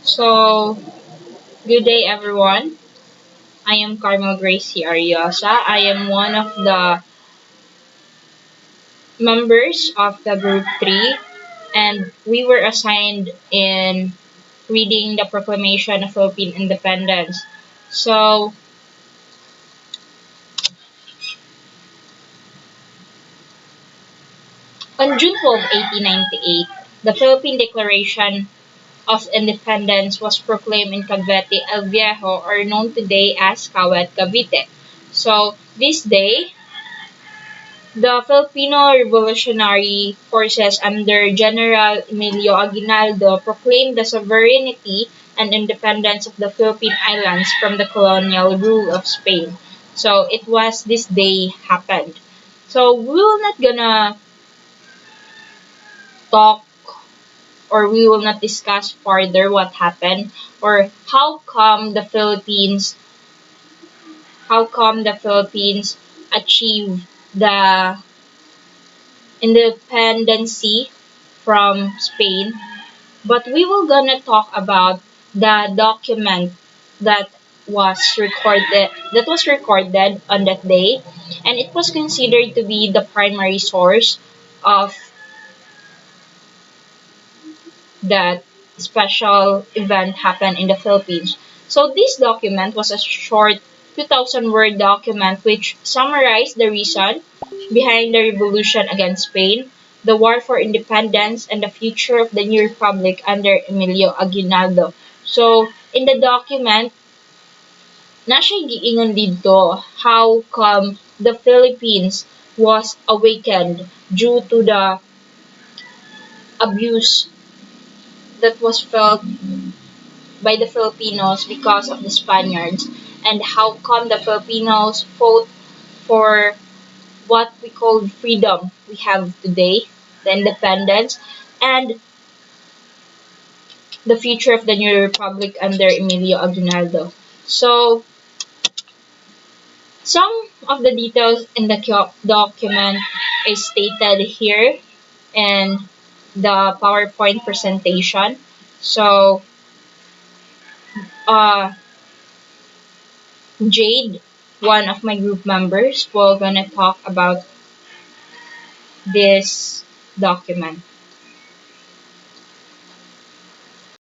So, good day everyone. I am Carmel Gracie Ariosa. I am one of the members of the Group 3, and we were assigned in reading the Proclamation of Philippine Independence. So, on June 12, 1898, the Philippine Declaration of Independence was proclaimed in Cavite El Viejo, or known today as Kawet, Cavite. So, this day, the Filipino Revolutionary Forces under General Emilio Aguinaldo proclaimed the sovereignty and independence of the Philippine Islands from the colonial rule of Spain. So it was this day happened. So we will not gonna talk, or we will not discuss further what happened, or how come the Philippines achieved the independency from Spain, but we will gonna talk about the document that was recorded on that day, and it was considered to be the primary source of that special event happened in the Philippines. So this document was a short 2,000 word document which summarized the reason behind the revolution against Spain, the war for independence, and the future of the new republic under Emilio Aguinaldo. So in the document, na siya giingon dito how come the Philippines was awakened due to the abuse that was felt by the Filipinos because of the Spaniards, and how come the Filipinos fought for what we call freedom we have today, the independence, and the future of the new republic under Emilio Aguinaldo. So, some of the details in the document is stated here in the PowerPoint presentation. So, uh, Jade, one of my group members, will gonna talk about this document.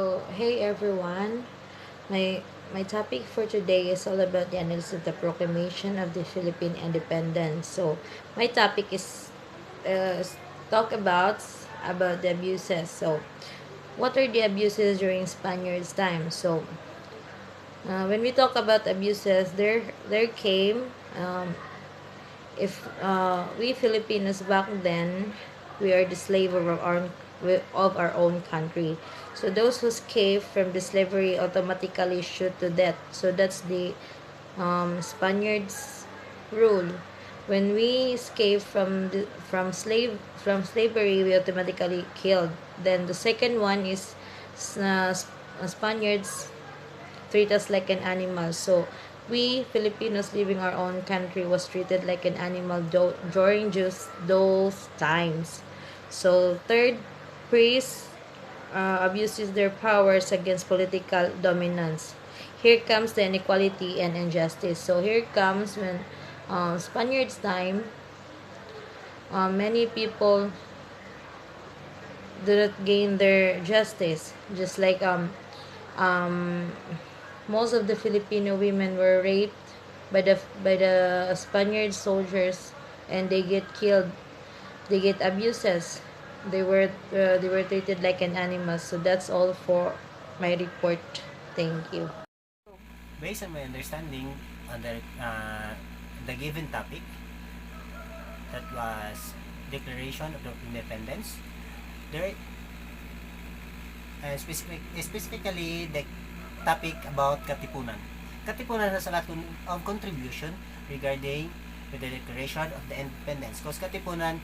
So, hey everyone. My topic for today is all about the analysis of the proclamation of the Philippine independence. So, my topic is uh, talk about the abuses. So, what are the abuses during Spaniards' time? So, when we talk about abuses, there came if we Filipinos back then, we are the slave of our own country. So those who escape from the slavery automatically shoot to death. So that's the Spaniards' rule. When we escape from slavery, we automatically killed. Then the second one is Spaniards treat us like an animal. So we Filipinos living our own country was treated like an animal during just those times. So third, priests abuses their powers against political dominance. Here comes the inequality and injustice. So here comes when Spaniards time, many people do not gain their justice. Just like um, most of the Filipino women were raped by the Spaniard soldiers, and they get killed. They get abuses. They were treated like an animal. So that's all for my report. Thank you. Based on my understanding on the given topic, that was Declaration of Independence, there specifically the topic about Katipunan. Katipunan has a lot of contribution regarding with the Declaration of the Independence, because Katipunan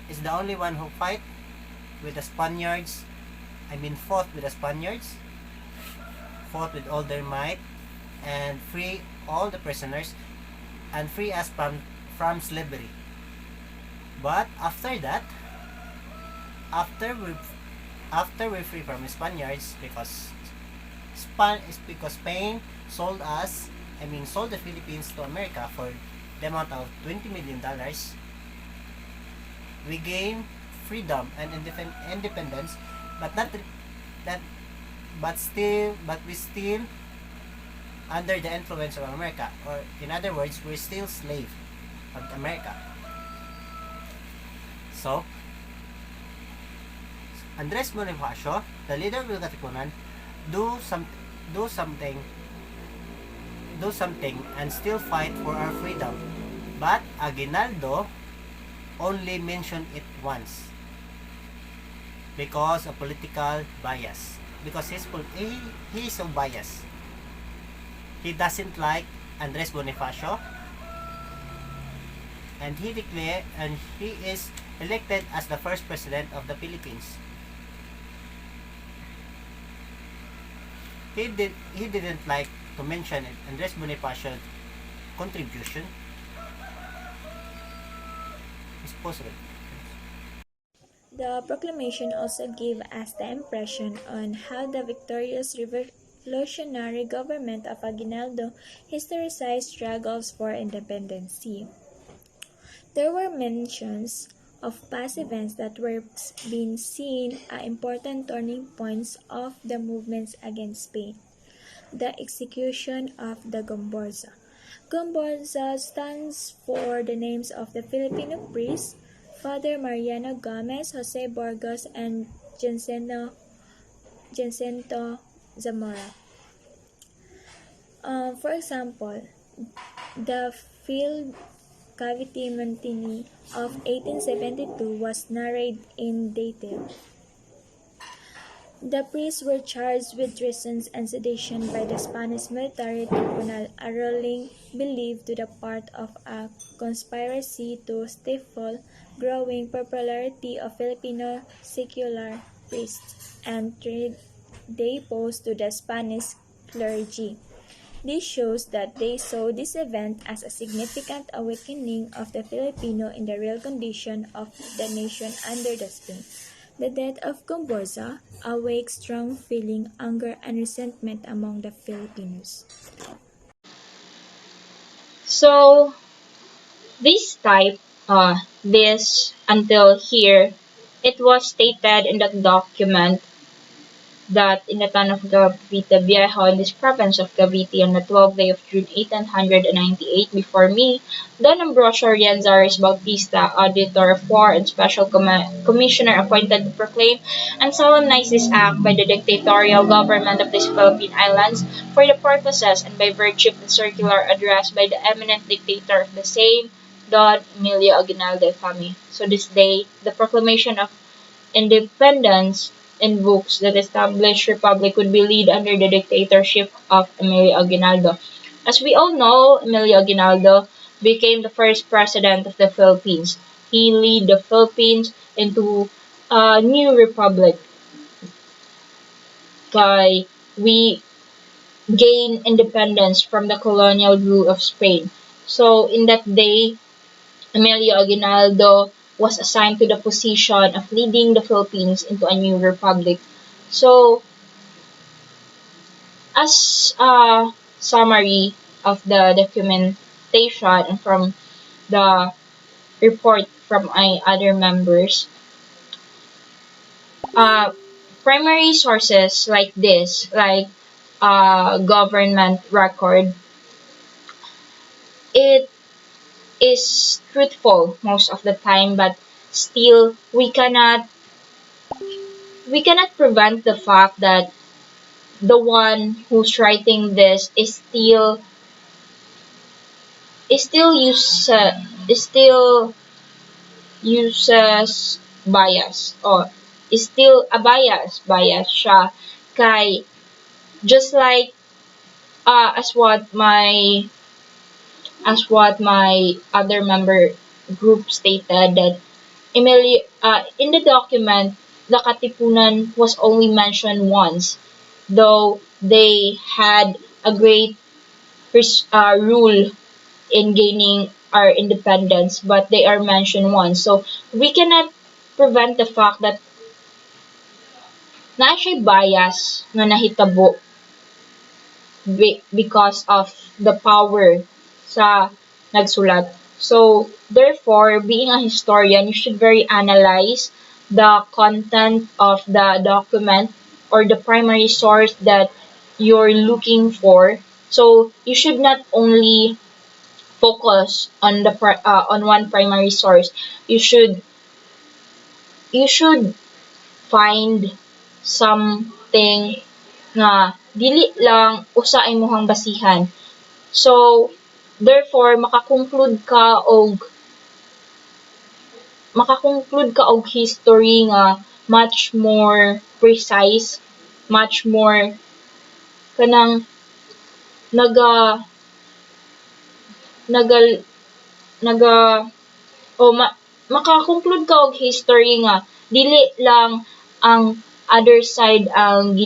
is the only one who with the Spaniards, fought with the Spaniards, fought with all their might, and free all the prisoners, and free us from slavery. But after that, after we after we free from Spaniards, because Spain sold us, sold the Philippines to America for the amount of $20 million, we gain freedom and independence, but not that, but we still under the influence of America, or in other words, we're still slave of America. So, Andres Bonifacio, the leader of the Katipunan, do some do something do something and still fight for our freedom. But Aguinaldo only mentioned it once because of political bias. Because he's so biased. He doesn't like Andres Bonifacio, and he is elected as the first president of the Philippines. He didn't like to mention Andres Bonifacio's contribution. It's possible. The proclamation also gave us the impression on how the victorious revolutionary government of Aguinaldo historicized struggles for independence. There were mentions of past events that were being seen as important turning points of the movements against Spain. The execution of the Gomborza. Gomborza stands for the names of the Filipino priests, Father Mariano Gomez, Jose Burgos, and Jacinto Zamora. For example, the field cavity mutiny of 1872 was narrated in detail. The priests were charged with treason and sedition by the Spanish military tribunal, a ruling believed to be part of a conspiracy to stifle growing popularity of Filipino secular priests and trade they posed to the Spanish clergy. This shows that they saw this event as a significant awakening of the Filipino in the real condition of the nation under the Spain. The death of Gomborza awakes strong feeling, anger, and resentment among the Filipinos. So this type, this until here, it was stated in the document that in the town of Cavite Viejo in this province of Cavite on the 12th day of June 1898 before me, Don Ambrosio Rianzares Bautista, Auditor of War and Special Commissioner appointed to proclaim and solemnize this act by the dictatorial government of these Philippine Islands for the purposes and by virtue of the circular address by the eminent dictator of the same, Don Emilio Aguinaldo Infame. So this day, the proclamation of independence invokes that established republic would be led under the dictatorship of Emilio Aguinaldo. As we all know, Emilio Aguinaldo became the first president of the Philippines. He led the Philippines into a new republic. Kaya we gain independence from the colonial rule of Spain. So in that day, Emilio Aguinaldo was assigned to the position of leading the Philippines into a new republic. So, as a summary of the documentation and from the report from my other members, uh, primary sources like this, like government record, it is truthful most of the time, but still we cannot prevent the fact that the one who's writing this is still uses bias, or is still a bias siya kay just like as what my other member group stated that in the document, the Katipunan was only mentioned once, though they had a great rule in gaining our independence, but they are mentioned once. So we cannot prevent the fact that na siya bias nga nahitabo because of the power sa nagsulat. So, therefore, being a historian, you should very analyze the content of the document or the primary source that you're looking for. So, you should not only focus on on one primary source. You should you should find something nga dili lang usa imong basihan. So, therefore makakonclude ka og history nga much more precise, much more kanang naga naga naga o makakonclude ka og history nga dili lang ang other side ang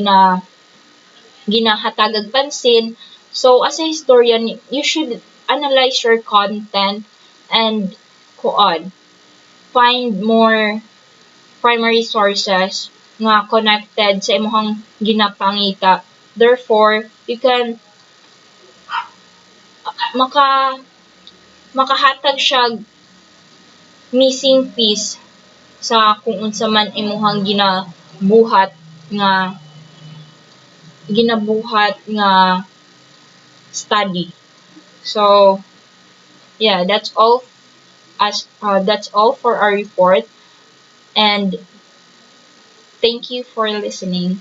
ginahatagag pansin. So as a historian, you should analyze your content and kuan find more primary sources nga connected sa imong ginapangita. Therefore, you can maka makahatag siya missing piece sa kung unsa man imong ginabuhat nga study. So, yeah, that's all for our report, and thank you for listening.